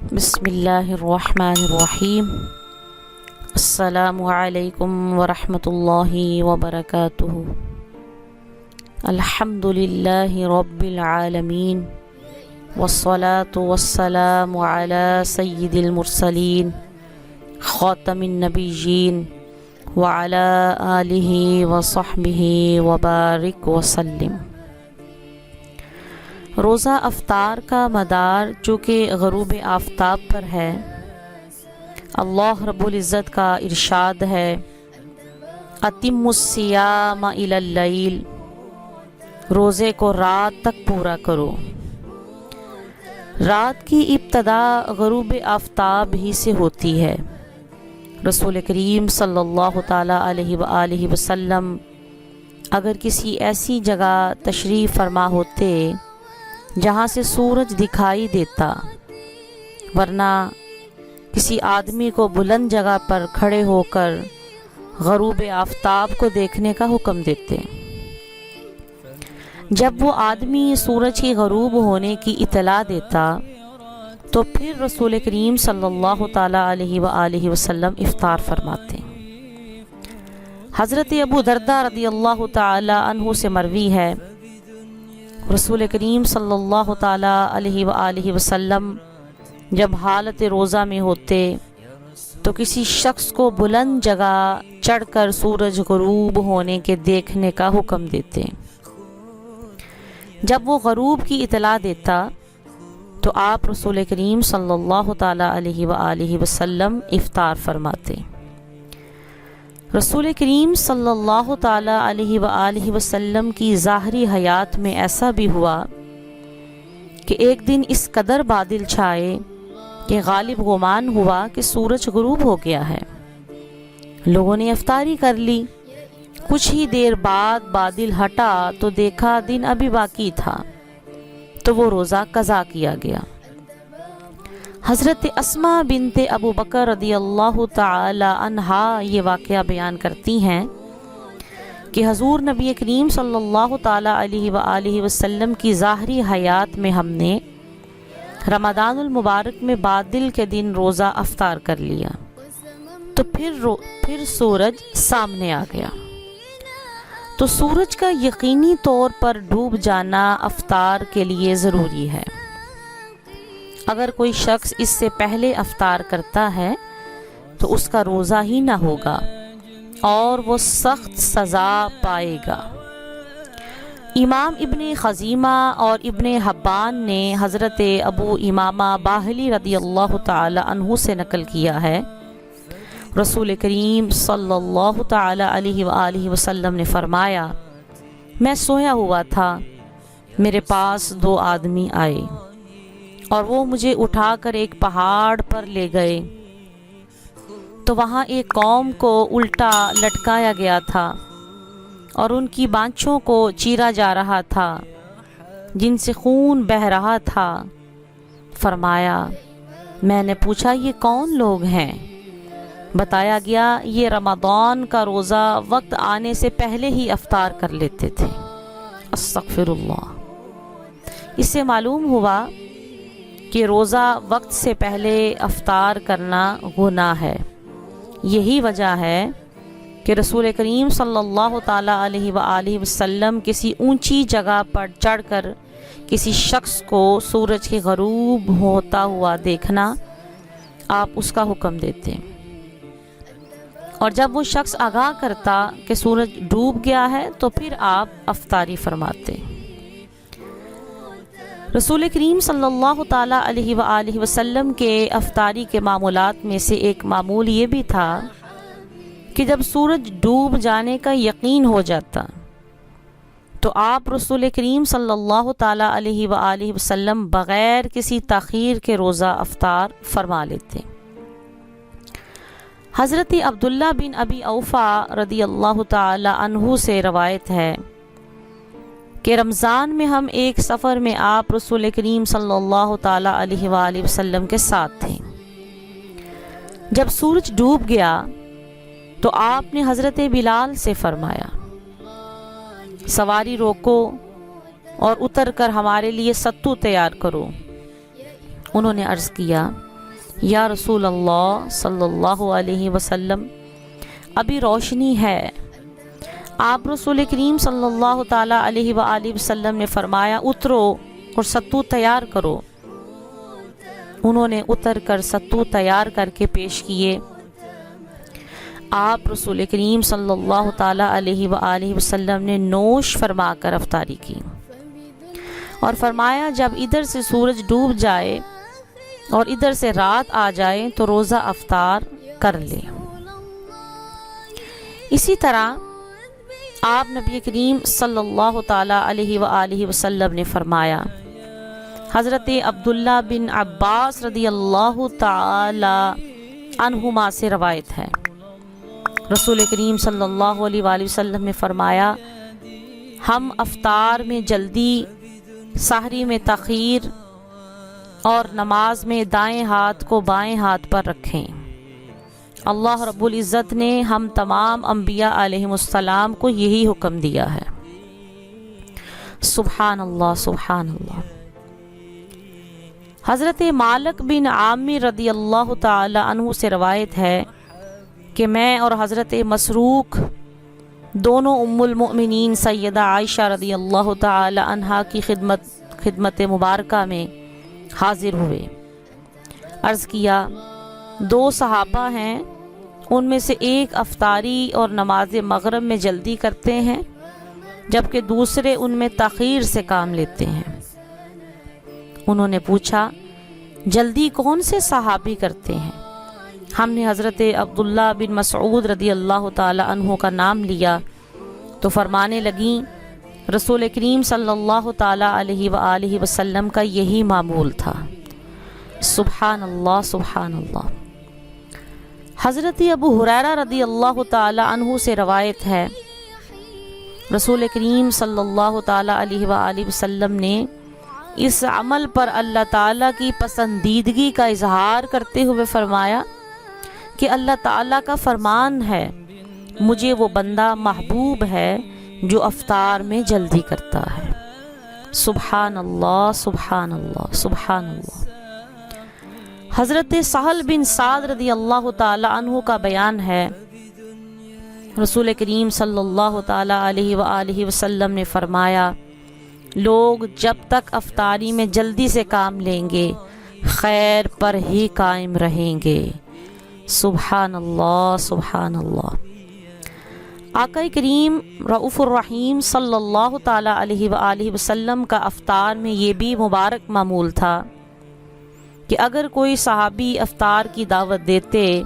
بسم اللہ الرحمن الرحیم۔ السلام علیکم ورحمۃ اللہ وبرکاتہ۔ الحمد للہ رب العالمین، والصلاة والسلام علی سید المرسلین خاتم النبیین وعلی آلہ وصحبہ وبارک وسلم۔ روزہ افطار کا مدار چونکہ غروب آفتاب پر ہے، اللہ رب العزت کا ارشاد ہے اتم الصیام الی اللیل، روزے کو رات تک پورا کرو۔ رات کی ابتدا غروب آفتاب ہی سے ہوتی ہے۔ رسول کریم صلی اللہ تعالیٰ علیہ وآلہ وسلم اگر کسی ایسی جگہ تشریف فرما ہوتے جہاں سے سورج دکھائی دیتا، ورنہ کسی آدمی کو بلند جگہ پر کھڑے ہو کر غروب آفتاب کو دیکھنے کا حکم دیتے۔ جب وہ آدمی سورج کی غروب ہونے کی اطلاع دیتا تو پھر رسول کریم صلی اللہ تعالیٰ علیہ وآلہ وسلم افطار فرماتے۔ حضرت ابو درداء رضی اللہ تعالیٰ عنہ سے مروی ہے، رسول کریم صلی اللہ تعالیٰ علیہ وآلہ وسلم جب حالت روزہ میں ہوتے تو کسی شخص کو بلند جگہ چڑھ کر سورج غروب ہونے کے دیکھنے کا حکم دیتے۔ جب وہ غروب کی اطلاع دیتا تو آپ رسول کریم صلی اللہ تعالیٰ علیہ وآلہ وسلم افطار فرماتے۔ رسول کریم صلی اللہ تعالیٰ علیہ وآلہ وسلم کی ظاہری حیات میں ایسا بھی ہوا کہ ایک دن اس قدر بادل چھائے کہ غالب گمان ہوا کہ سورج غروب ہو گیا ہے۔ لوگوں نے افطاری کر لی۔ کچھ ہی دیر بعد بادل ہٹا تو دیکھا دن ابھی باقی تھا، تو وہ روزہ قضا کیا گیا۔ حضرت اسماء بنت ابو بکر رضی اللہ تعالی عنہا یہ واقعہ بیان کرتی ہیں کہ حضور نبی کریم صلی اللہ تعالی علیہ وآلہ وسلم کی ظاہری حیات میں ہم نے رمضان المبارک میں بادل کے دن روزہ افطار کر لیا، تو پھر سورج سامنے آ گیا۔ تو سورج کا یقینی طور پر ڈوب جانا افطار کے لیے ضروری ہے۔ اگر کوئی شخص اس سے پہلے افطار کرتا ہے تو اس کا روزہ ہی نہ ہوگا اور وہ سخت سزا پائے گا۔ امام ابن خزیمہ اور ابن حبان نے حضرت ابو امامہ باہلی رضی اللہ تعالی عنہ سے نقل کیا ہے، رسول کریم صلی اللہ تعالی علیہ وآلہ وسلم نے فرمایا، میں سویا ہوا تھا، میرے پاس دو آدمی آئے اور وہ مجھے اٹھا کر ایک پہاڑ پر لے گئے، تو وہاں ایک قوم کو الٹا لٹکایا گیا تھا اور ان کی بانچھوں کو چیرا جا رہا تھا جن سے خون بہہ رہا تھا۔ فرمایا، میں نے پوچھا یہ کون لوگ ہیں؟ بتایا گیا یہ رمضان کا روزہ وقت آنے سے پہلے ہی افطار کر لیتے تھے۔ استغفر اللہ۔ اس سے معلوم ہوا کہ روزہ وقت سے پہلے افطار کرنا گناہ ہے۔ یہی وجہ ہے کہ رسول کریم صلی اللہ تعالیٰ علیہ وآلہ وسلم کسی اونچی جگہ پر چڑھ کر کسی شخص کو سورج کی غروب ہوتا ہوا دیکھنا، آپ اس کا حکم دیتے، اور جب وہ شخص آگاہ کرتا کہ سورج ڈوب گیا ہے تو پھر آپ افطاری فرماتے۔ رسول کریم صلی اللہ تعالیٰ علیہ وآلہ وسلم کے افطاری کے معمولات میں سے ایک معمول یہ بھی تھا کہ جب سورج ڈوب جانے کا یقین ہو جاتا تو آپ رسول کریم صلی اللہ تعالیٰ علیہ وآلہ وسلم بغیر کسی تاخیر کے روزہ افطار فرما لیتے۔ حضرت عبداللہ بن ابی اوفا رضی اللہ تعالیٰ عنہ سے روایت ہے کہ رمضان میں ہم ایک سفر میں آپ رسول کریم صلی اللہ تعالیٰ علیہ وآلہ وسلم کے ساتھ تھے۔ جب سورج ڈوب گیا تو آپ نے حضرت بلال سے فرمایا، سواری روکو اور اتر کر ہمارے لیے ستو تیار کرو۔ انہوں نے عرض کیا، یا رسول اللہ صلی اللہ علیہ وسلم، ابھی روشنی ہے۔ آپ رسول کریم صلی اللہ تعالیٰ علیہ وآلہ وسلم نے فرمایا اترو اور ستو تیار کرو۔ انہوں نے اتر کر ستو تیار کر کے پیش کیے۔ آپ رسول کریم صلی اللہ تعالیٰ علیہ وآلہ وسلم نے نوش فرما کر افطاری کی اور فرمایا جب ادھر سے سورج ڈوب جائے اور ادھر سے رات آ جائے تو روزہ افطار کر لے۔ اسی طرح آپ نبی کریم صلی اللہ تعالیٰ علیہ وآلہ وسلم نے فرمایا، حضرت عبداللہ بن عباس رضی اللہ تعالی عنہما سے روایت ہے، رسول کریم صلی اللہ علیہ وآلہ وسلم نے فرمایا ہم افطار میں جلدی، سحری میں تاخیر اور نماز میں دائیں ہاتھ کو بائیں ہاتھ پر رکھیں۔ اللہ رب العزت نے ہم تمام انبیاء علیہم السلام کو یہی حکم دیا ہے۔ سبحان اللہ سبحان اللہ۔ حضرت مالک بن عامر رضی اللہ تعالی عنہ سے روایت ہے کہ میں اور حضرت مسروق دونوں ام المؤمنین سیدہ عائشہ رضی اللہ تعالی عنہا کی خدمت مبارکہ میں حاضر ہوئے۔ عرض کیا دو صحابہ ہیں، ان میں سے ایک افطاری اور نماز مغرب میں جلدی کرتے ہیں جبکہ دوسرے ان میں تاخیر سے کام لیتے ہیں۔ انہوں نے پوچھا جلدی کون سے صحابی کرتے ہیں؟ ہم نے حضرت عبداللہ بن مسعود رضی اللہ تعالی عنہ کا نام لیا تو فرمانے لگیں رسول کریم صلی اللہ تعالی علیہ وآلہ وسلم کا یہی معمول تھا۔ سبحان اللہ سبحان اللہ۔ حضرت ابو ہریرہ رضی اللہ تعالی عنہ سے روایت ہے، رسول کریم صلی اللہ تعالی علیہ وآلہ وسلم نے اس عمل پر اللہ تعالیٰ کی پسندیدگی کا اظہار کرتے ہوئے فرمایا کہ اللہ تعالیٰ کا فرمان ہے مجھے وہ بندہ محبوب ہے جو افطار میں جلدی کرتا ہے۔ سبحان اللہ سبحان اللہ سبحان اللہ۔ حضرت سہل بن سعد رضی اللہ تعالی عنہ کا بیان ہے، رسول کریم صلی اللہ تعالی علیہ وآلہ وسلم نے فرمایا لوگ جب تک افطاری میں جلدی سے کام لیں گے خیر پر ہی قائم رہیں گے۔ سبحان اللہ سبحان اللہ۔ آقا کریم رؤوف الرحیم صلی اللہ تعالی علیہ وآلہ وسلم کا افطار میں یہ بھی مبارک معمول تھا کہ اگر کوئی صحابی افطار کی دعوت دیتے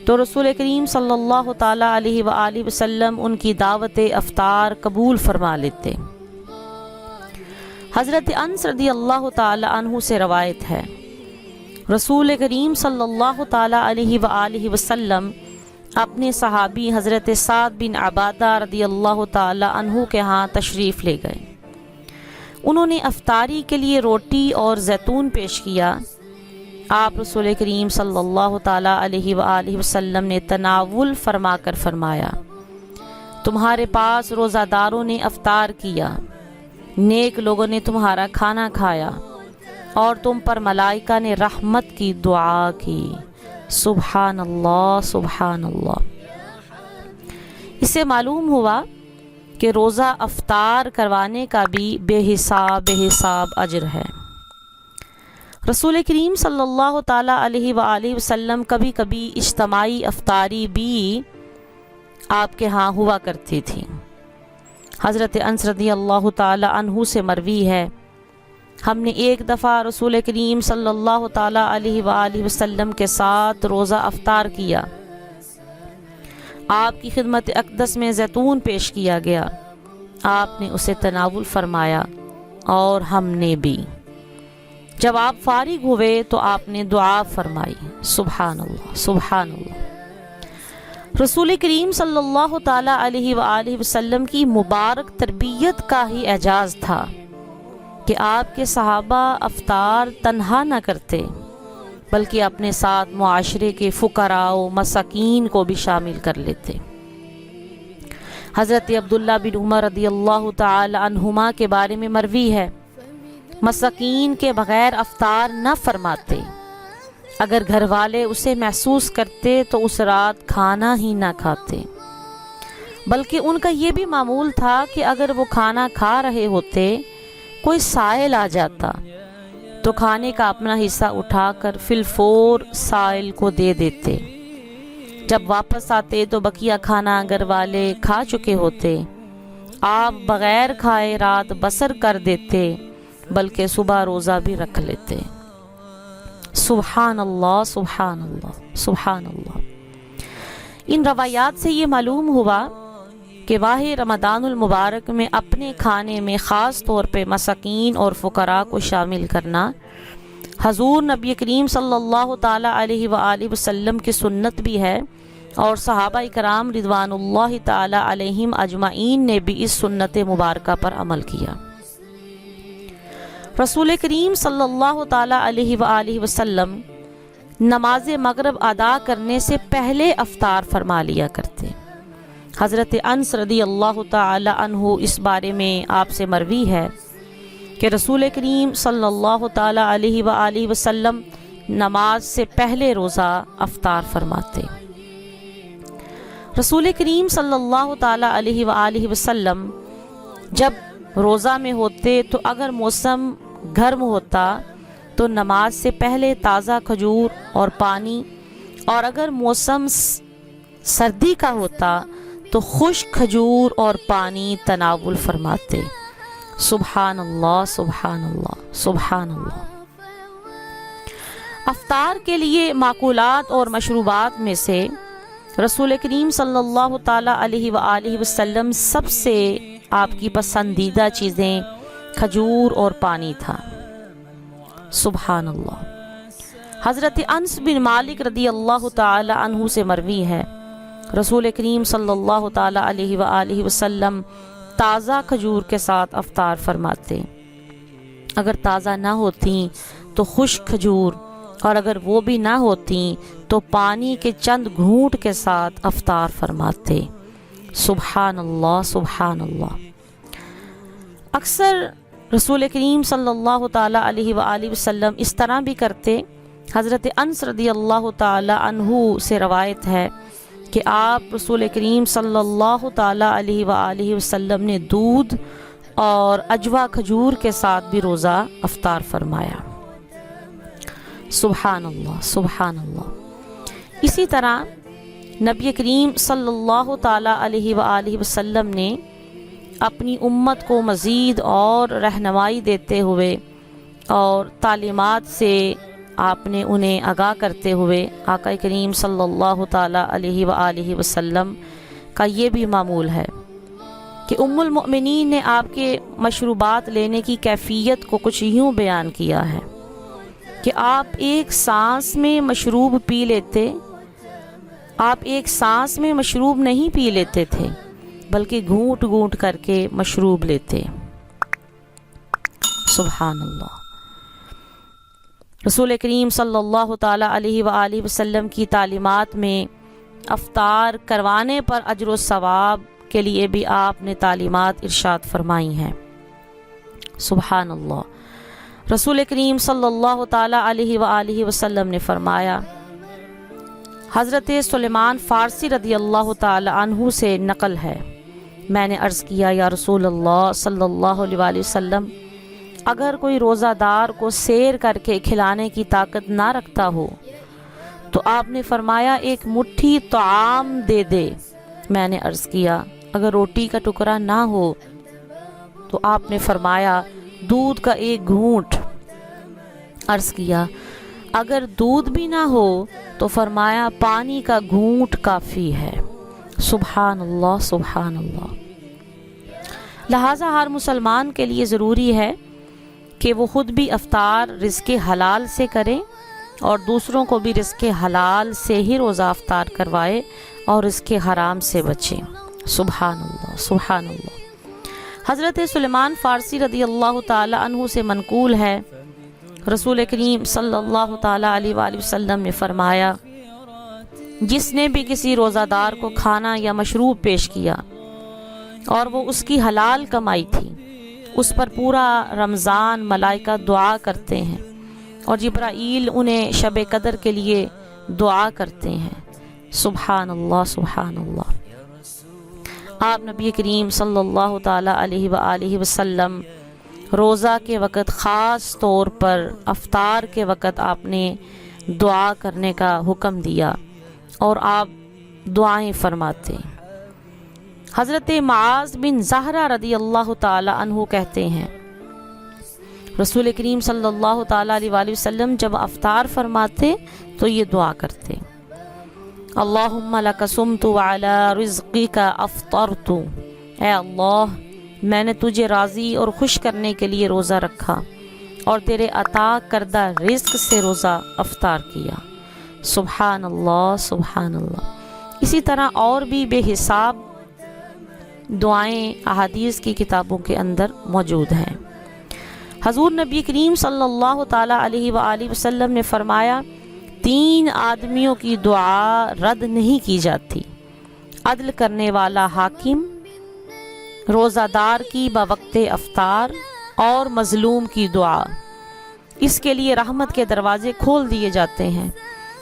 تو رسول کریم صلی اللہ تعالی علیہ وآلہ وسلم ان کی دعوت افطار قبول فرما لیتے۔ حضرت انس رضی اللہ تعالی عنہ سے روایت ہے، رسول کریم صلی اللہ تعالی علیہ وآلہ وسلم اپنے صحابی حضرت سعد بن عبادہ رضی اللہ تعالی عنہ کے ہاں تشریف لے گئے۔ انہوں نے افطاری کے لیے روٹی اور زیتون پیش کیا۔ آپ رسول کریم صلی اللہ تعالی علیہ وآلہ وسلم نے تناول فرما کر فرمایا تمہارے پاس روزہ داروں نے افطار کیا، نیک لوگوں نے تمہارا کھانا کھایا اور تم پر ملائکہ نے رحمت کی دعا کی۔ سبحان اللہ سبحان اللہ۔ اس سے معلوم ہوا کہ روزہ افطار کروانے کا بھی بے حساب اجر ہے۔ رسول کریم صلی اللہ تعالی علیہ وآلہ وسلم کبھی کبھی اجتماعی افطاری بھی آپ کے ہاں ہوا کرتی تھی۔ حضرت انس رضی اللہ تعالی عنہ سے مروی ہے، ہم نے ایک دفعہ رسول کریم صلی اللہ تعالی علیہ وآلہ وسلم کے ساتھ روزہ افطار کیا۔ آپ کی خدمت اقدس میں زیتون پیش کیا گیا، آپ نے اسے تناول فرمایا اور ہم نے بھی۔ جب آپ فارغ ہوئے تو آپ نے دعا فرمائی۔ سبحان اللہ سبحان اللہ۔ رسول کریم صلی اللہ تعالی علیہ وآلہ وسلم کی مبارک تربیت کا ہی اعجاز تھا کہ آپ کے صحابہ افطار تنہا نہ کرتے بلکہ اپنے ساتھ معاشرے کے فقراء و مساکین کو بھی شامل کر لیتے۔ حضرت عبداللہ بن عمر رضی اللہ تعالی عنہما کے بارے میں مروی ہے، مساکین کے بغیر افطار نہ فرماتے اگر گھر والے اسے محسوس کرتے تو اس رات کھانا ہی نہ کھاتے، بلکہ ان کا یہ بھی معمول تھا کہ اگر وہ کھانا کھا رہے ہوتے، کوئی سائل آ جاتا تو کھانے کا اپنا حصہ اٹھا کر فی الفور سائل کو دے دیتے۔ جب واپس آتے تو بقیہ کھانا گھر والے کھا چکے ہوتے۔ آپ بغیر کھائے رات بسر کر دیتے، بلکہ صبح روزہ بھی رکھ لیتے۔ سبحان اللہ، سبحان اللہ، سبحان اللہ۔ ان روایات سے یہ معلوم ہوا کہ ماہ رمضان المبارک میں اپنے کھانے میں خاص طور پہ مساکین اور فقراء کو شامل کرنا حضور نبی کریم صلی اللہ تعالیٰ علیہ وآلہ وسلم کی سنت بھی ہے، اور صحابہ کرام رضوان اللہ تعالیٰ علیہم اجمعین نے بھی اس سنت مبارکہ پر عمل کیا۔ رسول کریم صلی اللہ تعالیٰ علیہ وآلہ وسلم نماز مغرب ادا کرنے سے پہلے افطار فرما لیا کرتے۔ حضرت انس رضی اللہ تعالی عنہ اس بارے میں آپ سے مروی ہے کہ رسول کریم صلی اللہ تعالی علیہ وآلہ وسلم نماز سے پہلے روزہ افطار فرماتے۔ رسول کریم صلی اللہ تعالی علیہ وآلہ وسلم جب روزہ میں ہوتے تو اگر موسم گرم ہوتا تو نماز سے پہلے تازہ کھجور اور پانی، اور اگر موسم سردی کا ہوتا تو خشک کھجور اور پانی تناول فرماتے۔ سبحان اللہ، سبحان اللہ، سبحان اللہ۔ افطار کے لیے معقولات اور مشروبات میں سے رسول کریم صلی اللہ تعالیٰ علیہ وآلہ وسلم سب سے آپ کی پسندیدہ چیزیں کھجور اور پانی تھا۔ سبحان اللہ۔ حضرت انس بن مالک رضی اللہ تعالی عنہ سے مروی ہے رسول کریم صلی اللہ تعالی علیہ وآلہ وسلم تازہ کھجور کے ساتھ افطار فرماتے، اگر تازہ نہ ہوتی تو خشک کھجور، اور اگر وہ بھی نہ ہوتی تو پانی کے چند گھونٹ کے ساتھ افطار فرماتے۔ سبحان اللہ، سبحان اللہ۔ اکثر رسول کریم صلی اللہ تعالی علیہ وآلہ وسلم اس طرح بھی کرتے۔ حضرت انس رضی اللہ تعالی عنہ سے روایت ہے کہ آپ رسول کریم صلی اللہ تعالی علیہ وآلہ وسلم نے دودھ اور اجوا کھجور کے ساتھ بھی روزہ افطار فرمایا۔ سبحان اللہ، سبحان اللہ۔ اسی طرح نبی کریم صلی اللہ تعالی علیہ وآلہ وسلم نے اپنی امت کو مزید اور رہنمائی دیتے ہوئے اور تعلیمات سے آپ نے انہیں آگاہ کرتے ہوئے آقا کریم صلی اللہ تعالی علیہ وآلہ وسلم کا یہ بھی معمول ہے کہ ام المؤمنین نے آپ کے مشروبات لینے کی کیفیت کو کچھ یوں بیان کیا ہے کہ آپ ایک سانس میں مشروب پی لیتے، آپ ایک سانس میں مشروب نہیں پی لیتے تھے، بلکہ گھونٹ گھونٹ کر کے مشروب لیتے۔ سبحان اللہ۔ رسول کریم صلی اللہ تعالی علیہ وآلہ وسلم کی تعلیمات میں افطار کروانے پر اجر و ثواب کے لیے بھی آپ نے تعلیمات ارشاد فرمائی ہیں۔ سبحان اللہ۔ رسول کریم صلی اللہ تعالی علیہ وآلہ وسلم نے فرمایا، حضرت سلیمان فارسی رضی اللہ تعالی عنہ سے نقل ہے، میں نے عرض کیا یا رسول اللہ صلی اللہ علیہ وآلہ وسلم، اگر کوئی روزہ دار کو سیر کر کے کھلانے کی طاقت نہ رکھتا ہو تو آپ نے فرمایا ایک مٹھی طعام دے دے۔ میں نے عرض کیا اگر روٹی کا ٹکڑا نہ ہو تو آپ نے فرمایا دودھ کا ایک گھونٹ۔ عرض کیا اگر دودھ بھی نہ ہو تو فرمایا پانی کا گھونٹ کافی ہے۔ سبحان اللہ، سبحان اللہ۔ لہٰذا ہر مسلمان کے لیے ضروری ہے کہ وہ خود بھی افطار رزق حلال سے کرے اور دوسروں کو بھی رزق حلال سے ہی روزہ افطار کروائے اور رزق حرام سے بچے۔ سبحان اللہ، سبحان اللہ۔ حضرت سلیمان فارسی رضی اللہ تعالی عنہ سے منقول ہے رسول کریم صلی اللہ تعالی علیہ وآلہ وسلم نے فرمایا، جس نے بھی کسی روزہ دار کو کھانا یا مشروب پیش کیا اور وہ اس کی حلال کمائی تھی، اس پر پورا رمضان ملائکہ دعا کرتے ہیں اور جبرائیل انہیں شب قدر کے لیے دعا کرتے ہیں۔ سبحان اللہ سبحان اللہ۔ آپ نبی کریم صلی اللہ تعالیٰ علیہ وآلہ وسلم روزہ کے وقت، خاص طور پر افطار کے وقت، آپ نے دعا کرنے کا حکم دیا اور آپ دعائیں فرماتے۔ حضرت معاذ بن زہرہ رضی اللہ تعالی عنہ کہتے ہیں رسول کریم صلی اللہ تعالیٰ علیہ وآلہ وسلم جب افطار فرماتے تو یہ دعا کرتے، اللہم لک صمت وعلی رزقک افطرت، اے اللہ میں نے تجھے راضی اور خوش کرنے کے لیے روزہ رکھا اور تیرے عطا کردہ رزق سے روزہ افطار کیا۔ سبحان اللہ سبحان اللہ۔ اسی طرح اور بھی بے حساب دعائیں احادیث کی کتابوں کے اندر موجود ہیں۔ حضور نبی کریم صلی اللہ تعالیٰ علیہ وآلہ وسلم نے فرمایا، 3 آدمیوں کی دعا رد نہیں کی جاتی، عدل کرنے والا حاکم، روزہ دار کی بوقت افطار، اور مظلوم کی دعا۔ اس کے لیے رحمت کے دروازے کھول دیے جاتے ہیں،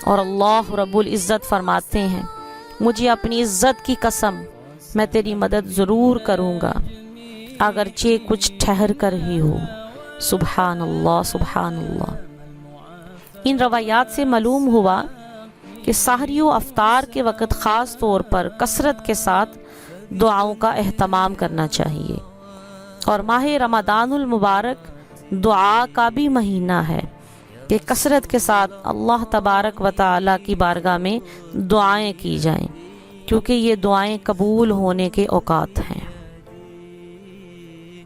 اور اللہ رب العزت فرماتے ہیں، مجھے اپنی عزت کی قسم میں تیری مدد ضرور کروں گا اگرچہ کچھ ٹھہر کر ہی ہو۔ سبحان اللہ سبحان اللہ۔ ان روایات سے معلوم ہوا کہ سحری و افطار کے وقت خاص طور پر کثرت کے ساتھ دعاؤں کا اہتمام کرنا چاہیے، اور ماہ رمضان المبارک دعا کا بھی مہینہ ہے کہ کثرت کے ساتھ اللہ تبارک و تعالیٰ کی بارگاہ میں دعائیں کی جائیں، کیونکہ یہ دعائیں قبول ہونے کے اوقات ہیں۔